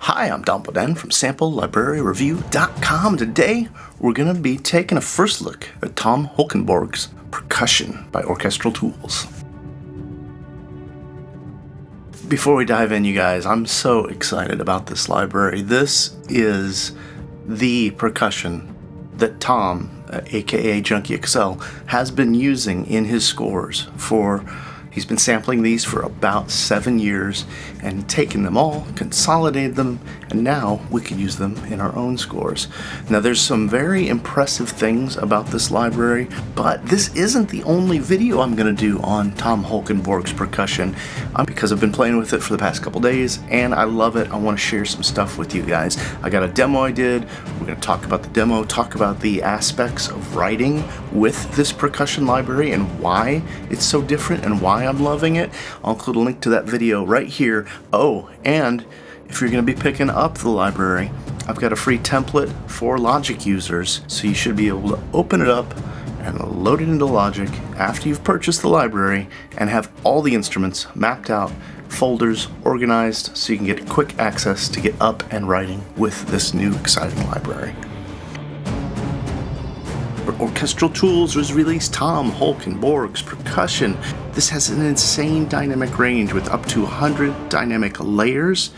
Hi, I'm Don Boden from SampleLibraryReview.com. Today, we're going to be taking a first look at Tom Holkenborg's Percussion by Orchestral Tools. Before we dive in, you guys, I'm so excited about this library. This is the percussion that Tom, aka Junkie XL, has been using in his scores for. He's been sampling these for about 7 years and taken them all, consolidated them, and now we can use them in our own scores. Now there's some very impressive things about this library, but this isn't the only video I'm going to do on Tom Holkenborg's percussion because I've been playing with it for the past couple days and I love it. I want to share some stuff with you guys. I got a demo I did. We're going to talk about the demo, talk about the aspects of writing with this percussion library and why it's so different and why I'm loving it. I'll include a link to that video right here. Oh, and if you're going to be picking up the library, I've got a free template for Logic users, so you should be able to open it up and load it into Logic after you've purchased the library and have all the instruments mapped out, folders organized, so you can get quick access to get up and writing with this new exciting library. Orchestral Tools has released Tom Holkenborg's Percussion. This has an insane dynamic range with up to 100 dynamic layers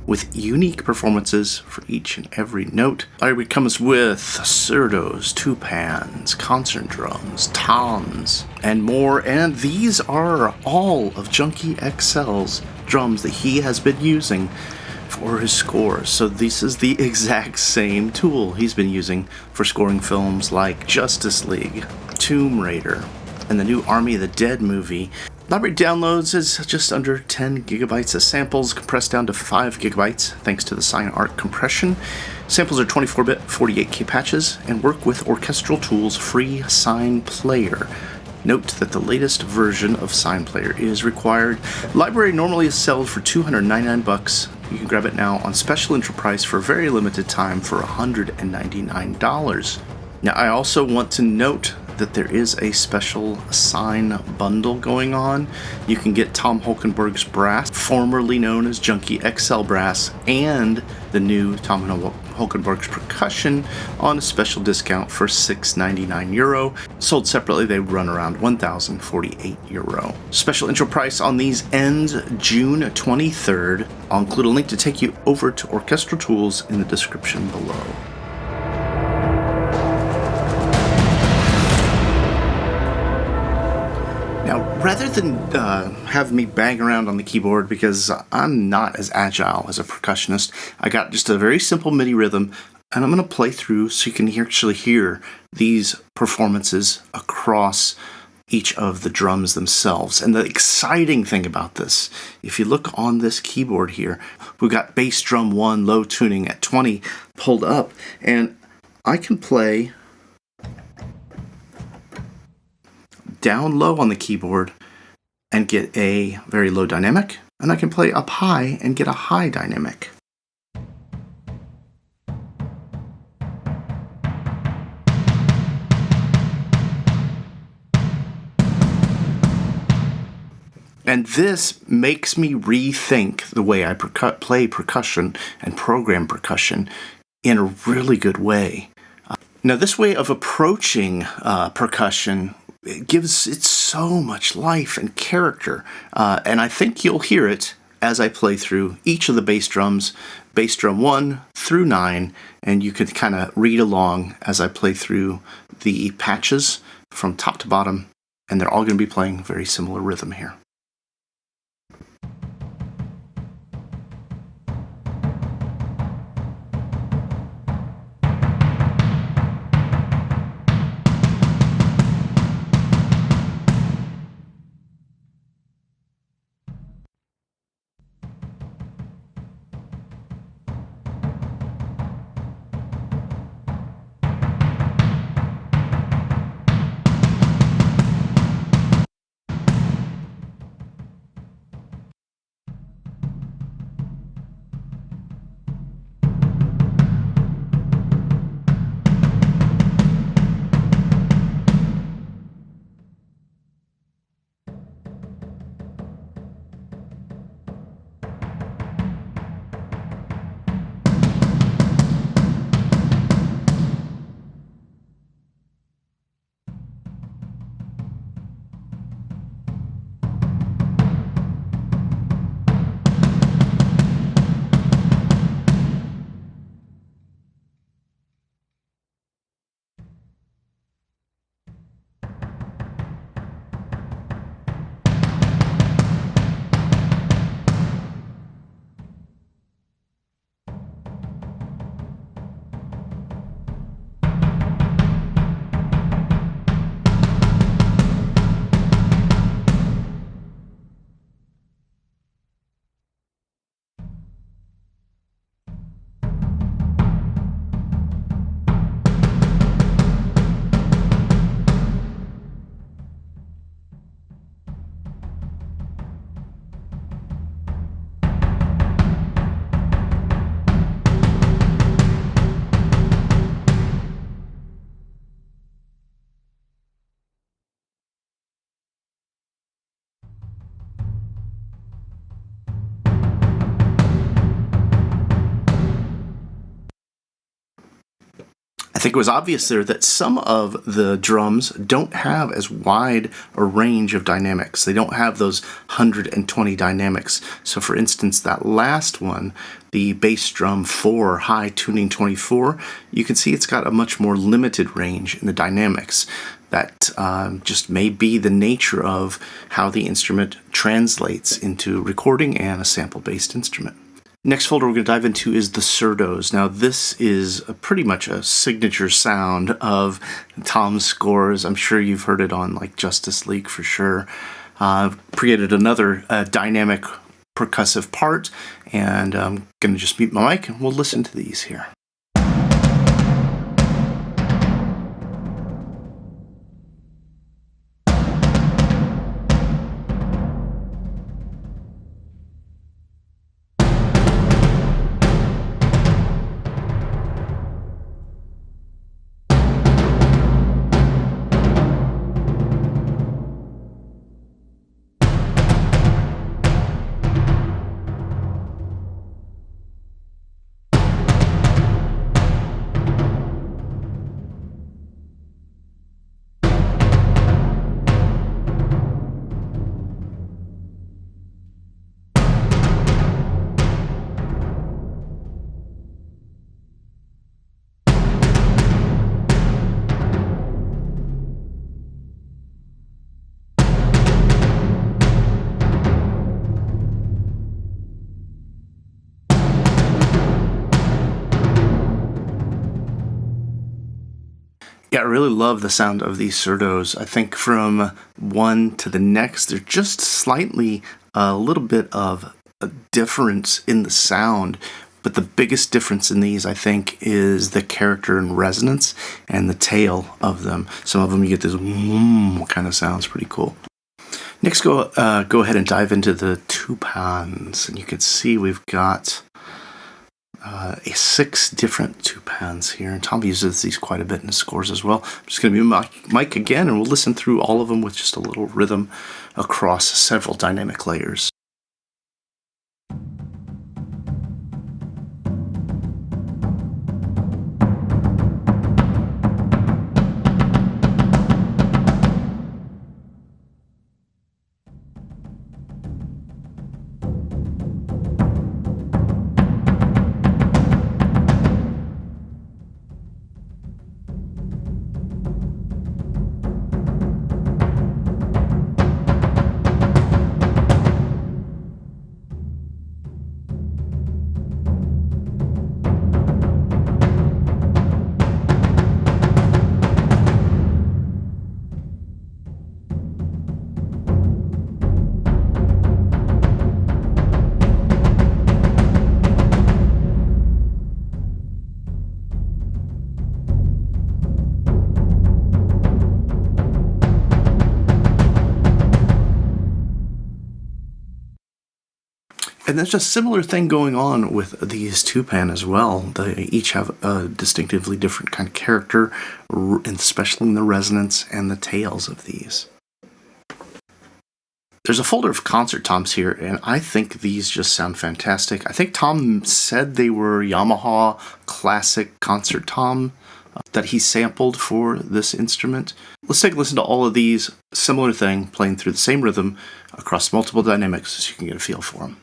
with unique performances for each and every note. Library comes with Surdos, Tupans, concert drums, toms, and more. And these are all of Junkie XL's drums that he has been using for his scores. So this is the exact same tool he's been using for scoring films like Justice League, Tomb Raider, and the new Army of the Dead movie. Library downloads is just under 10 gigabytes of samples, compressed down to 5 gigabytes thanks to the SignArt compression. Samples are 24-bit 48K patches and work with Orchestral Tools' free Sign Player. Note that the latest version of Sign Player is required. Library normally is sold for $299. You can grab it now on special intro price for a very limited time for $199. Now I also want to note that there is a special sign bundle going on. You can get Tom Holkenborg's brass, formerly known as Junkie XL brass, and the new Tom Holkenborg's percussion on a special discount for €6.99. Sold separately, they run around €1,048. Special intro price on these ends June 23rd. I'll include a link to take you over to Orchestral Tools in the description below. Now, rather than have me bang around on the keyboard because I'm not as agile as a percussionist, I got just a very simple MIDI rhythm, and I'm going to play through so you can actually hear these performances across each of the drums themselves. And the exciting thing about this, if you look on this keyboard here, we've got bass drum 1 low tuning at 20 pulled up, and I can play down low on the keyboard and get a very low dynamic, and I can play up high and get a high dynamic. And this makes me rethink the way I play percussion and program percussion in a really good way. Now this way of approaching percussion, it gives it so much life and character, and I think you'll hear it as I play through each of the bass drums, bass drum 1 through 9, and you can kind of read along as I play through the patches from top to bottom, and they're all going to be playing very similar rhythm here. think it was obvious there that some of the drums don't have as wide a range of dynamics. They don't have those 120 dynamics. So for instance, that last one, the bass drum 4, high tuning 24, you can see it's got a much more limited range in the dynamics. That just may be the nature of how the instrument translates into recording and a sample-based instrument. Next folder we're going to dive into is the Surdos. Now this is pretty much a signature sound of Tom's scores. I'm sure you've heard it on like Justice League for sure. Created another dynamic percussive part, and I'm going to just mute my mic and we'll listen to these here. Yeah, I really love the sound of these Surdos. I think from one to the next, they're just slightly a little bit of a difference in the sound. But the biggest difference in these, I think, is the character and resonance and the tail of them. Some of them you get this kind of sounds pretty cool. Next, go ahead and dive into the Tupans. And you can see we've got 6 different Tupans here, and Tom uses these quite a bit in his scores as well. I'm just going to mute my mic again, and we'll listen through all of them with just a little rhythm across several dynamic layers. And there's a similar thing going on with these Tupan as well. They each have a distinctively different kind of character, especially in the resonance and the tails of these. There's a folder of concert toms here, and I think these just sound fantastic. I think Tom said they were Yamaha classic concert tom that he sampled for this instrument. Let's take a listen to all of these. Similar thing, playing through the same rhythm across multiple dynamics so you can get a feel for them.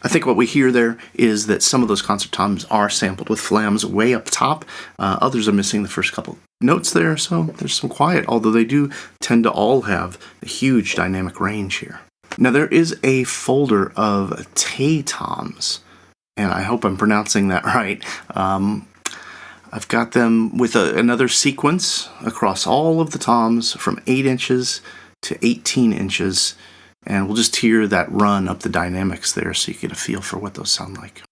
I think what we hear there is that some of those concert toms are sampled with flams way up top. Others are missing the first couple notes there, so there's some quiet, although they do tend to all have a huge dynamic range here. Now there is a folder of Taye toms, and I hope I'm pronouncing that right. I've got them with another sequence across all of the toms from 8 inches to 18 inches. And we'll just hear that run up the dynamics there so you get a feel for what those sound like.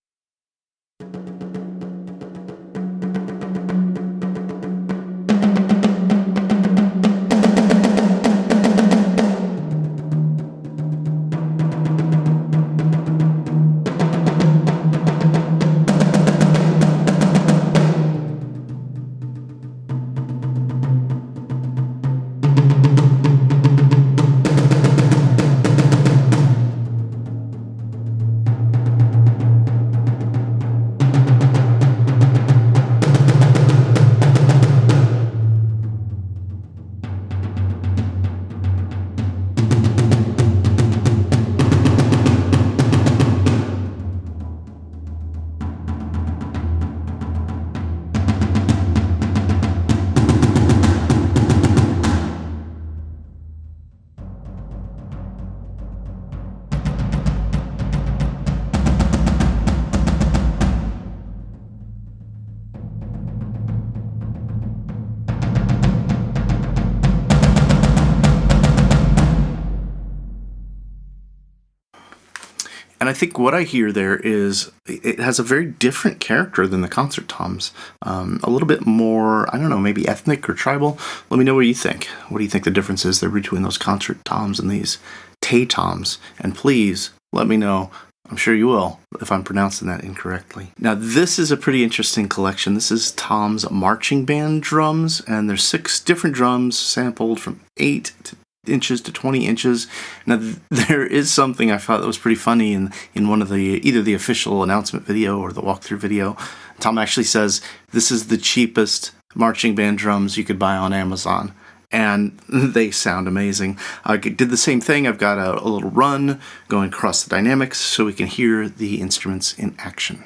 And I think what I hear there is it has a very different character than the concert toms. A little bit more, I don't know, maybe ethnic or tribal. Let me know what you think. What do you think the difference is there between those concert toms and these Taye toms? And please let me know. I'm sure you will if I'm pronouncing that incorrectly. Now, this is a pretty interesting collection. This is Tom's marching band drums, and there's 6 different drums sampled from 8 inches to 20 inches. Now, there is something I thought that was pretty funny in one of the either the official announcement video or the walkthrough video. Tom actually says this is the cheapest marching band drums you could buy on Amazon, and they sound amazing. I did the same thing. I've got a little run going across the dynamics so we can hear the instruments in action.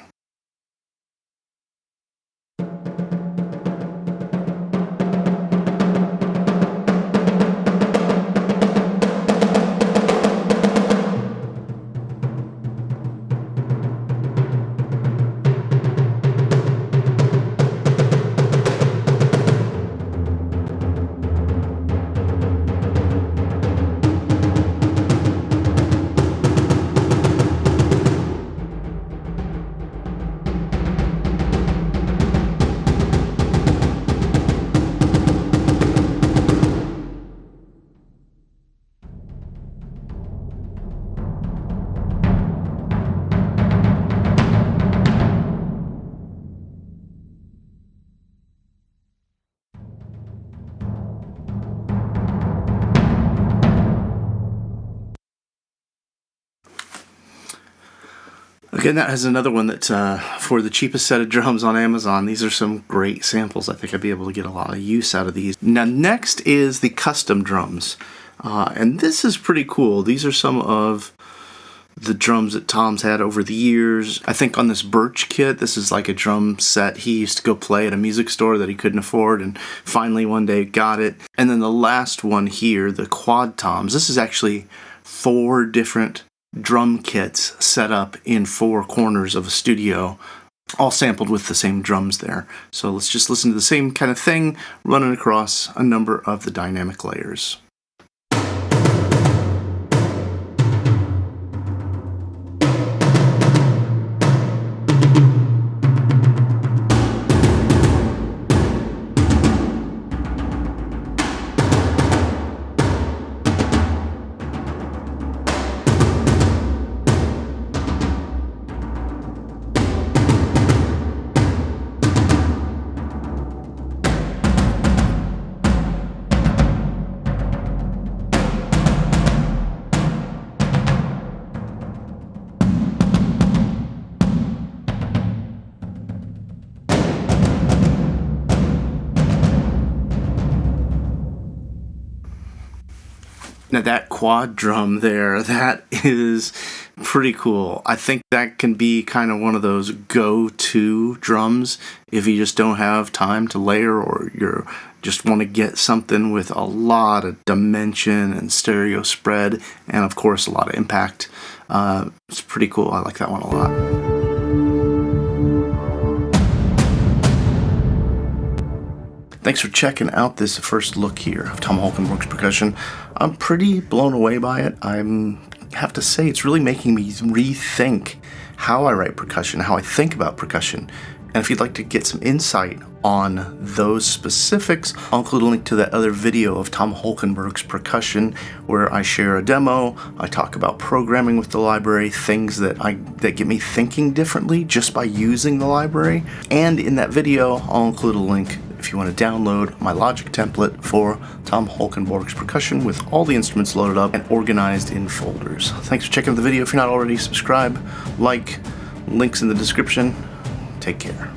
Again, that has another one that for the cheapest set of drums on Amazon. These are some great samples. I think I'd be able to get a lot of use out of these. Now, next is the custom drums. And this is pretty cool. These are some of the drums that Tom's had over the years. I think on this Birch kit, this is like a drum set he used to go play at a music store that he couldn't afford, and finally one day got it. And then the last one here, the quad toms. This is actually 4 different drum kits set up in 4 corners of a studio, all sampled with the same drums there. So let's just listen to the same kind of thing running across a number of the dynamic layers. Now that quad drum there, that is pretty cool. I think that can be kind of one of those go-to drums if you just don't have time to layer, or you just want to get something with a lot of dimension and stereo spread, and of course a lot of impact. It's pretty cool. I like that one a lot. Thanks for checking out this first look here of Tom Holkenborg's percussion. I'm pretty blown away by it. I have to say it's really making me rethink how I write percussion, how I think about percussion. And if you'd like to get some insight on those specifics, I'll include a link to that other video of Tom Holkenborg's percussion where I share a demo, I talk about programming with the library, things that get me thinking differently just by using the library. And in that video, I'll include a link if you want to download my Logic template for Tom Holkenborg's percussion with all the instruments loaded up and organized in folders. Thanks for checking out the video. If you're not already, subscribe, like, links in the description. Take care.